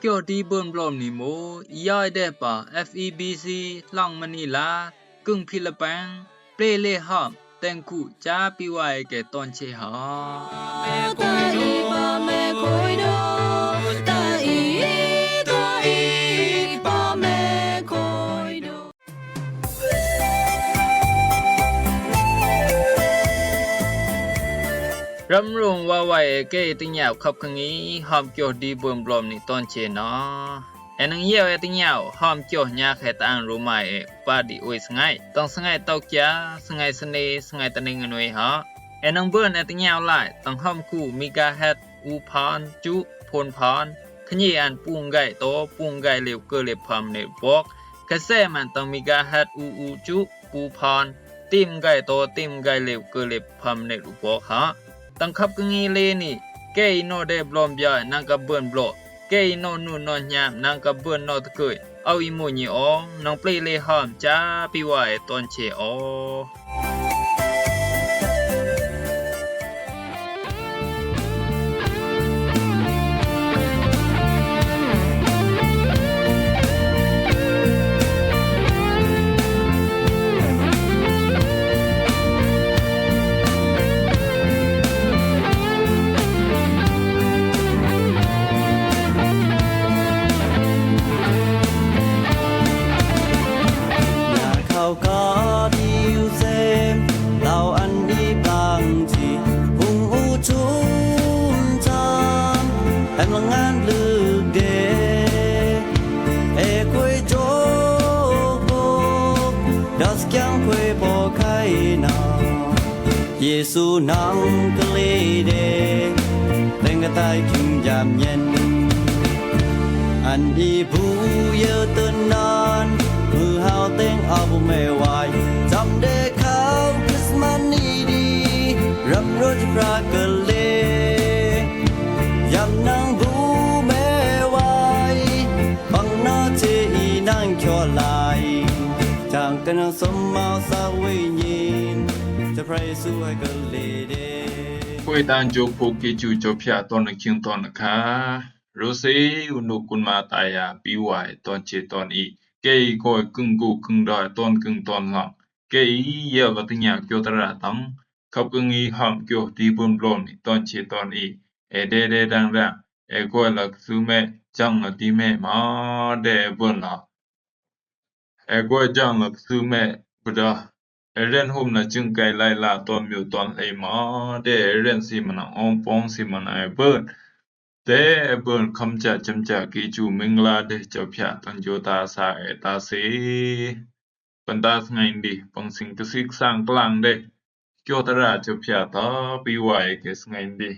เกี่ยวดีเบิ่นบลอมนี่โมอียายได้ป่า FEBC หลังมะนีลากึ่งฟิลิปปินส์เปรเลหอมแต่งคู่จาปิไว้แก่ตอนเชหารำรงว่าไว้เกติญาวขับคังนี้หอมเกี่ยวดีเบิ่นบลอมนี่ตอนเชเนาะแอนังเยี่ยวติญาวหอมเกี่ยวญาแค่ตางรู้ไหมปาดิโอยสงายต้องสงายตอกยาสงายสเนสงายตะเนงนวยฮะแอนังเบิ่นติญาวหลายต้องหอมคู่มิกาเฮ็ดอูพานจุพลพานขยี้อันปุงไก่โตปุงไก่เหลวเกเลพามในบอกกระแสมันต้องมิกาเฮ็ดอูจุปูพานติมไก่โตติมไก่เหลวเกเลพามในรูบอกฮะตั้งขับกงีเลนี่เกยโนเดบลอมยานังกับเบิ่นบลอเกยโนนูนอนยามนังกับเบิ่นนอตะเกยเอาอีโมญีอองน้องเปลเลหอมจ้าปิไว้ตอนเชอเยซูนังกะเลเดแต่งกะตายคิงยามเย็นอันอีผู้เยอะตื่นนานมือเฮาเต็งเอาบ่แม่ไหวจำได้เขาคริสต์มาสนี้ดีรับรสพระกะเลยามนางผู้แม่ไหวบังนาเจอีนางขอลายจางกันสมมาสาวิญินจะพระเยซูให้กะเลเดป่วยตานโจโปกิจูจบพะตอนคิงตอนนะคะรู้สิอุนุกุนมาตายาปิไว้ตอนเจตอนอีเกยก็กึ่งกูกึ่งดอยตอนกึ่งตอนหลังเกยเยอะกติญาเกี่ยวตระตังขับกึ่งอีหอมเกี่ยวดีบุญบลอมนี่ตอนเจตอนอีเอเดเดดังระเอก็ลักซุเมจังละดีเมมาเดบุญละเอก็จังลักซุเมบุดาเรนหุมนะจึงไกไลลาตอนมิวตอนไหลมาเดเรนสิมันอองปองสิมันไอเบิร์ดเดเบิร์ดคำจะจำจากกิจูมิงลาเดเจ้าพระตันโยตาสาเอตาเสปันตาสไงดีปังสิงกสิกสร้างกลางเดเกี่ยวตระเจ้าพระตาปิไว้เกสไงดี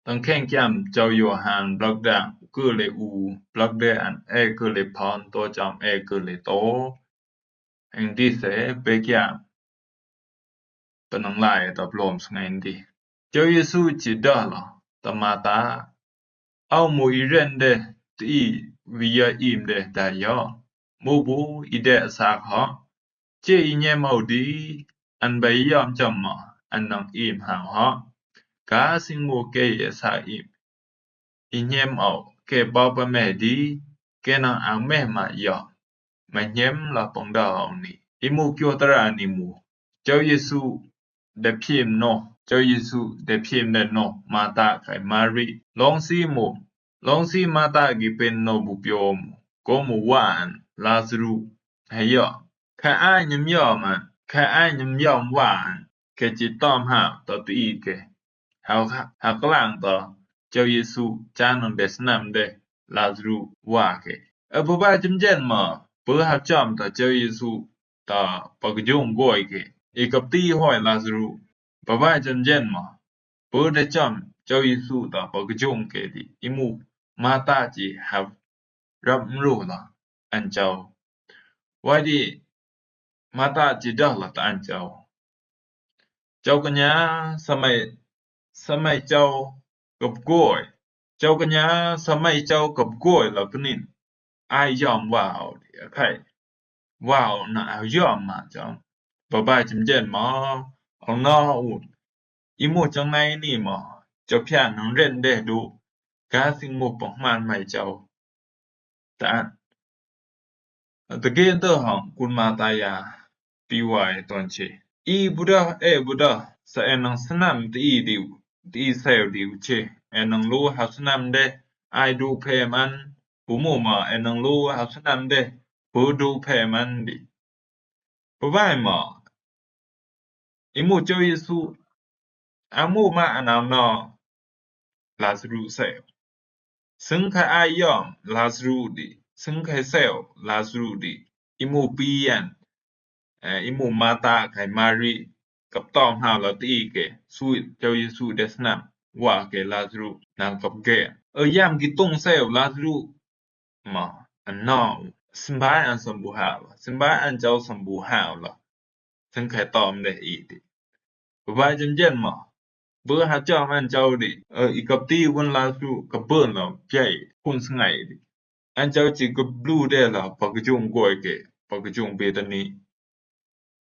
ตั้งแข่งจำเจ้าโยฮันบล็อกดังคือเลอูบล็อกเดอันเอคือเลพานตัวจำเอคือเลโตen dice pekia penang lai ta blom sngai ndi jo yesu ji da la tamata au mu i ren de ti via im de da yo mu bu i de sa kha che i nye mau di an bai yam cham ma an nang im ha ha ka sing mu ke ye sa im i nye mau ke ba pa me di ke na ang me ma yo ma nyem la pong da niอิมูเกียวตระนิมูเจ้าเยซูได้พิมพ์เนาะเจ้าเยซูได้พิมพ์ได้เนาะมาตาไขมารีลองซีมาตากิเป็นโนบุเปียวมก็มูวานลาซารุให้ยอแค่อ้ายยำยอมันแค่อ้ายยำยอมวานแค่จิตต้อมหาต่อตีเกเฮาหักล่างต่อเจ้าเยซูจานนเดสนำเดลาซารุว่าเกบ่บาจำเจนมาเปิ้หักจอมต่อเจ้าเยซูตาปกจงก้อยเกอีกับตีห้อยลาซารุบะบายจันเย็นมาเปิดได้จำเจ้าเยซูตาปกจงเกดิอิมูมาตาจีหับรับรู้ละอันเจ้าไว้ดีมาตาจีดาละตาอันเจ้ากัญญาสมัยเจ้ากับก้อยเจ้ากัญญาสมัยเจ้ากับก้อยละปนินอายยอมว่าวดิใครว้าวน่ายอมมาจังบ่บายจำเจนมาเอาหน้าอุดอีหมู่จังไหนนี่มาเจ้าพระนังเล่นได้ดู กาสิงหมู่ปองมานใหม่เจ้าตะตะเกนเตอร์ของกุลมาตายาปีวายตอนเชอีบุดาบุดาสะแอนงสนามตีดิวตีเซลดิวเชแอนงรู้หาสนามเดไอดูเพมันปุโมมาแอนงรู้หาสนามเดปูดูเพมันดิปะไว้มาอิมูเจ้าเยซูอามูมาอนามนอลาซารุเซลซึ่งใครอายอมลาซารุดิซึ่งใครเซลลาซารุดิอิมูปียันอิมูมาตาไขมารีกับตอมหาวละตีเกสู้เจ้าเยซูเดสนามว่าเกลาซารุนางกับเกยามกิตงเซลลาซารุมาอันนอสบายอันสมบูหาวสบายอันเจ้าสมบูหาวละซึ่งใครตอมได้อีดิบายจันเย็นมาเบื่อหาเจ้ามันเจ้าดิอีกับตีวันลาซารุกับเบิ่นละใหญ่คุณสงายดิอันเจ้าจิกับบลูได้ละปากจุงกวยเกปากจุงเบตนี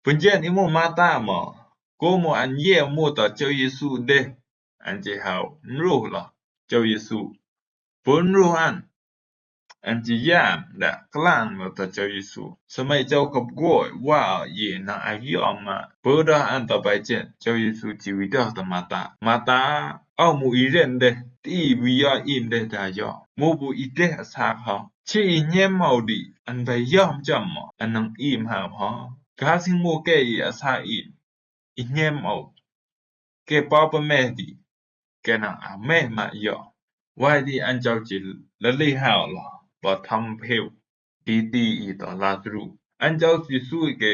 เพิ่นเจนอิโมมาตามาโกโมอันเยโมตาเจ้าเยซูเดอันเจหาวนรูละเจ้าเยซูปนรูอันจิยามดะกลางละตาเจ้าเยซูสมัยเจ้ากับกวยว่าเยนาอายอมาเปดาอันตะไปเจนเจ้าเยซูจิวิดาตมาตาเอามูอีเรนเดตีวิยาอิมเดดายอมูบุอีเดอสาคาชีเยมเมาดิอันไปยอมจำอันนังอิมหาพอกาสิงโมเกอีอาซาอิอีเยมเอาเกปอปะแม่ดิแกนังอาแม่มายอไว้ดิอันเจ้าจิละลิหาวละบ่ทำเพวดีตีอีตอลาซารุอันเจ้าสิสู้เก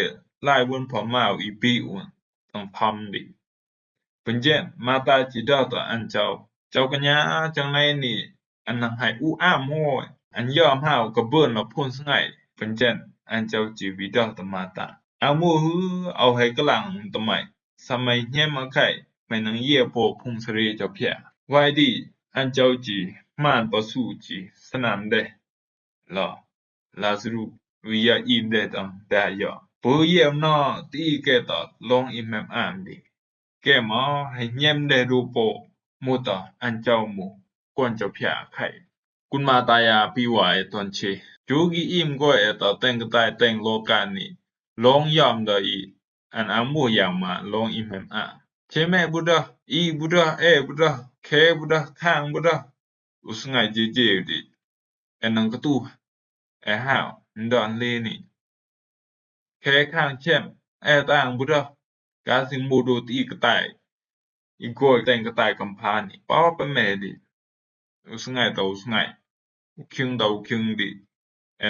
ลายวนพอมาวอีปีอุนต้องพำดิเพิ่นเจนมาตาจิดาตออันเจ้ากัญญาจังไดนี่อันนังให้อูอ้ามโหอันยอมหาวกับเบิ่นละพ้นสงายเพิ่นเจนอันเจ้าจิวิดาตมาตาเอามูฮือเอาให้กลังตะไมสมัยเฮมาไข่ไม่นังเยโปพุงสรีเจ้าเพียไว้ดิอันเจ้าจิมานปะสู่จิสนามเดลาซารุวิยาอิมเดตังดายอปูเยมนอตีเกตอลองอิมแมมอามดิแกมอให้เยมเดรูโปมูตออันเจ้ามูกวนเจ้าเพียไข่กุนมาตายาปีวายตอนเชจูกิอิมก็เอตอแต่งกตายแต่งโลกานีลองยอมดอีอันอามูยามมาลองอิมแมมอาเชแม่บุดาอีบุดาบุดาเคบุดาข้างบุดาอุสงายเจดิอันนังกะตูหาวดอนเลนี่แค่ข้างเช่มต่างบุดากาสิงมูดูตีกระต่ายอีกอยแต่งกระต่ายกำพานี่ป้อปะแม่ดิอุสงายตาอุสงายคิงดาวคิงดิ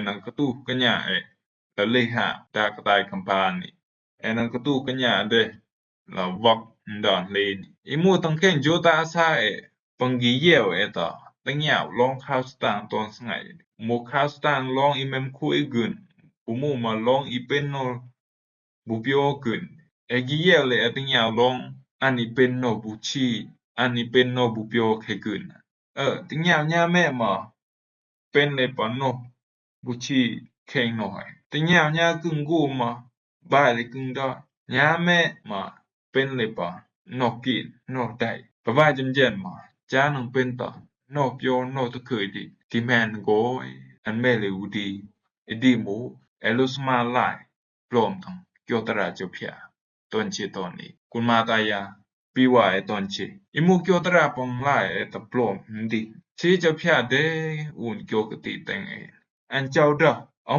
นังกะตูกัญญาละเลหาดากระต่ายกำพานี่นังกะตูกัญญาเดละวักดอนเลนี่อีมูตังเข็นโจตาซาปังกีเยวตอตังยาวลองข้าวสตางตอนสงายโมข้าวสตางลองอีแมมคุยกุนปุโมมาลองอีเป็นโนบุเปียวกุนกีเยวเลยตังยาวลองอันนี้เป็นโนบุชีอันนี้เป็นโนบุเปียวเคกุนตังยาวญาแม่มาเป็นเลยปอนโนบุชีเคงหน่อยตังยาวญากึ่งกูมาบายเลยกึ่งดอญาแม่มาเป็นเลยปอนกกินนกได้ปะว่าจำเจนมาจานังเป็นต่อนกโยนตะเคยดิที่แมนโกยอันแม่เลยอุดีดีมูลุสมาลายปลอมทั้งเกียวตราเจ้าเพียตอนเชตอนนี้กุนมาตายาปีวายตอนเชอิมูเกียวตราปองลายตะปลอมดิชีเจ้าเพียเดอุนเกียวกติแต่งอันเจ้าดาเอา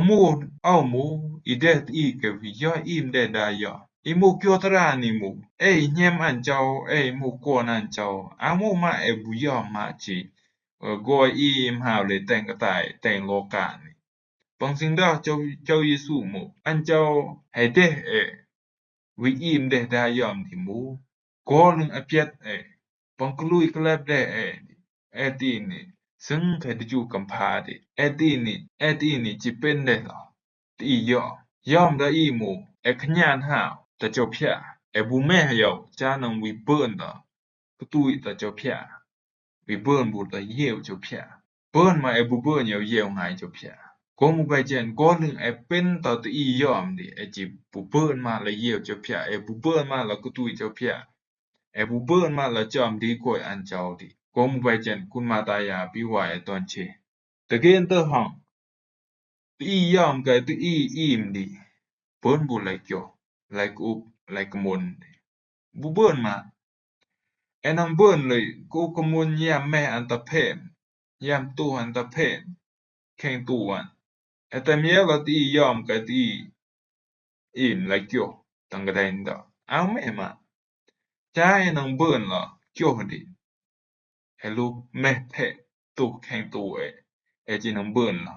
มูอีเดตอีกวิยาอิมเดดายาอิมูเกียวตรานิมูเยมอันเจ้ามูกวนอันเจ้าอามูมาบุยามาจิโกอีมหาวเลยแต่งกระต่ายแต่งโลกานี่ปังสิงดาเจ้าเยซูมูอันเจ้าให้เดวิอิมเดดายอมที่มูโกลึงอเปียดปังกลุยกลับเดตีนี่ซึ่งเคยจูกัมพาดิตีนี่จิเป็นเดล่ะตียอมได้อีมูขญานหาวตะเจ้าเพียบุแม่เยาจานังวิเบิ่นตะกตุยตะเจ้าเพียวิเบิ่นบุตะเยวเจ้าเพียเบิ่นมาบุเบิ่นเยวหายเจ้าเพียก็มุไปเจนก็ลึงเป็นตะตียอมดิจิบุเบิ่นมาละเยวเจ้าเพียบุเบิ่นมาละกตุยเจ้าเพียบุเบิ่นมาละจอมดีกว่าอันเจ้าดิ ก็มุไปเจนคุณมาตายาปิวายตอนเชตะเกนเตอร์ห้องตียอมกะตีอิ่มดิเปิ้นบ่ไลเกี่ยวไลกอุบไลกมนบ่เบิ่นมาแอนังเบิ่นเลยกูกมนยามแม่อันตะเพมยามตู้อันตะเพมแข่งตู้อันแต่เมียก็ตียอมกะตีอิ่มไลเกี่ยวตังกะได้นดาเอาแม่มาจ้าแอนังเบิ่นล่ะเกี่ยวดิให้ลูกแม่เพตู้แข่งตู้จินังเบิ่นล่ะ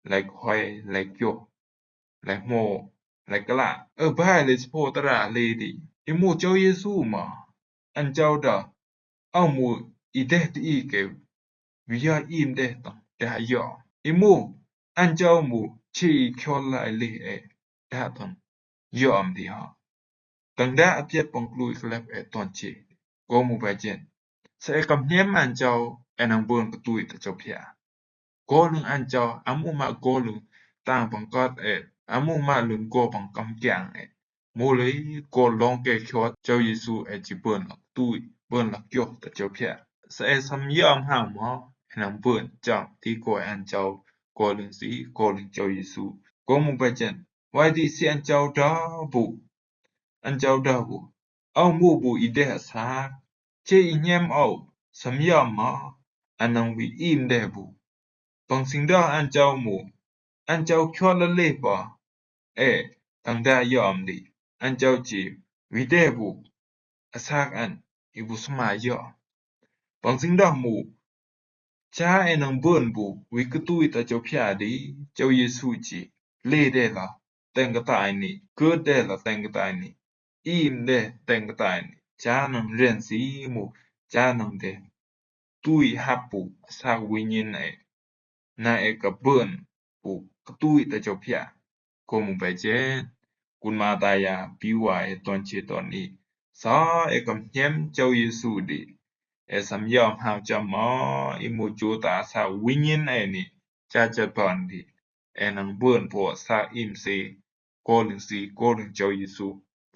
ไลคอยไลเกี่ยวไลโมไลกะละบ้าเลยสิโพตระเลยดิอิมูเจ้าเยซูมาอันเจ้าดาเอามูอีเดตอีเกวิยาอิมเดตังดายออิมูอันเจ้ามูชีคอลายเลดาตังยอมดิฮะตังดาอเปียปองกลุยคลับตอนเชก็มูไปเจนเสกำเนียมอันเจ้านังเบิ่นกะตุยตะเจ้าเพียก็ลึงอันเจ้าอามูมาก็ลึงตางปังกอดอามูมาลึงก็ปังกำแกงมูเลยก็ลองแก่คอเจ้าเยซูจิเบิ่นละตุยเบิ่นละเกี่ยวตะเจ้าเพียเสซัมยอมหาหมอนังเบิ่นจังที่ก็อันเจ้าก็ลึงสิก็ลึงเจ้าเยซูก็มูไปเจนไว้ที่เสียนเจ้าดาบุอันเจ้าดาบุเอามูบุอีเดะซักเจอีเนียมเอาสัมยอมมาอันนังวิอิมเดบุปังสิงดาอันเจ้ามูอันเจ้าคอละเลปะตังดายอมดิอันเจ้าจีวิเดบุอซักอันอิบุสมายอปังสิงดามูจ้านังเบิ่นบุวิกตุยตะเจ้าพยาดิเจ้าเยซูจีเลเดละแต่งกะตายนี่เกิดเดละแต่งกะตายนี่อิมเดแต่งกะตายนี่จ้านังเรียนสีมูจ้านังเดตุยฮับปุสักวิญญาณนากะเบิ่นปุกตุยตะเจ้าพยาก็มุไปเจคุณมาตายาปิวายตอนเชตอนนี้สากำเฮียมเจ้าเยซูดิสัมยอมหาจามออิมูจูตาสาวิญญาณนี่จ้าจะตอนดินังเบิ่นพอสาอิมซีก็ลึงสีก็ลึงเจ้าเยซู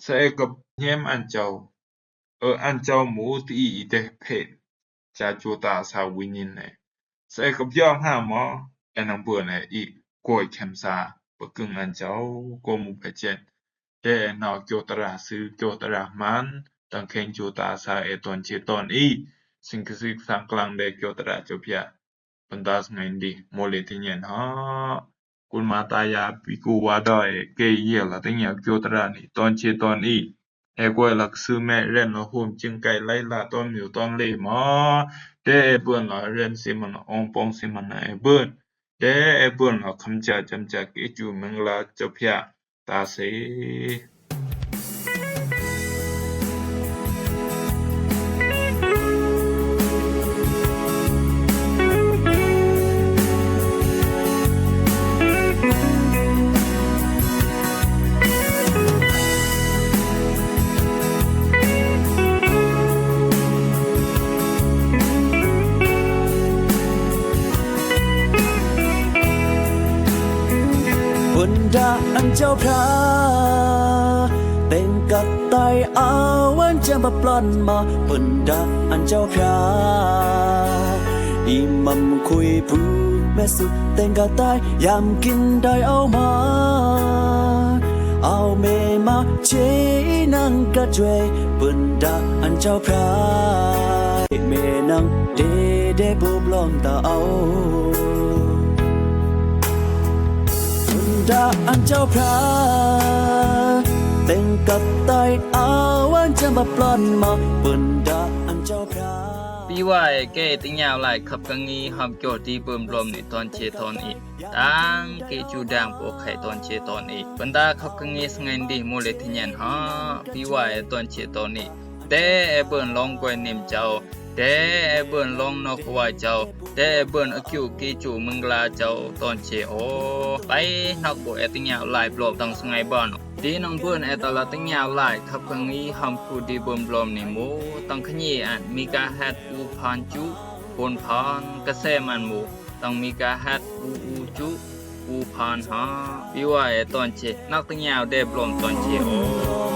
สากำเฮียมอันเจ้าอันเจ้าหมูตีอีเดเพจ้าจูตาสาวิญญาณสากำยอมหาหมอนังเบิ่นอีก็แคมซาปะกึ่งอันเจ้าก็มุไปเจนนอกโจตราซื้อโจตรามันตังเข่งโจตาสาตอนเชตอนอีสิงคสิกสังกลางเดโจตราเจ้าเพียปันดาสไงดีโมเลติเนียนฮะคุณมาตายาปิกูวาดอยเกเยละติงยาโจตรานี่ตอนเชตอนอีกวยลักซื้อแม่เรนละโฮมจึงไกไล่ละตอนอยู่ตอนเลหมอเเบิ่นละเรนสิมันองปองสิมันเบิ่นเบิ่นละคำจาจำจากอิจูเมืองละเจ้าเพียตาเสอันเจ้าพระเป็นกัดตายอาวันจะมาปล้อนมาบนดาอันเจ้าพระอิมัมคุยผู้แม่สุดแต่งกัดตายยามกินได้เอามาเอาเมมาเชนังกระจวยบนดาอันเจ้าพระเมนังเดบุบล้อมตาเอาดาอันเจ้าพระแต่งกับตายอาวันจะมาปล้อนมาบนดาอันเจ้าพระปีว่าแก่ติงยาวหลายขับกังงีหอมโจที่เบิ่มลมในตอนเชตอนอีกตังเกจูดังโปไข่ตอนเชตอนอีกบรรดาขับกังงีสงันดีโมเลทิญันฮะปีว่าตอนเชตอนอีกแต่เบิ่นลองกวยเนมเจ้าแต่เบิ่นลองนอกว่าเจ้าแต่เบิ่นอคิวเกจูมึงลาเจ้าตอนเชโอไปนักบ่ติงยาวหลายปลอบตั้งสงัยบ่อนดีน้องเบิ่นตลอดติงยาวหลายขับกังงีหอมคูดีเบิ่มลมนี่โมตั้งขยีอันมีกาฮัดอูพานจุพนพานกระแสมันหมูต้องมีกาฮัดอูจุอูพานฮะปีว่าตอนเชนักติงยาวได้ปลอมตอนเชโอ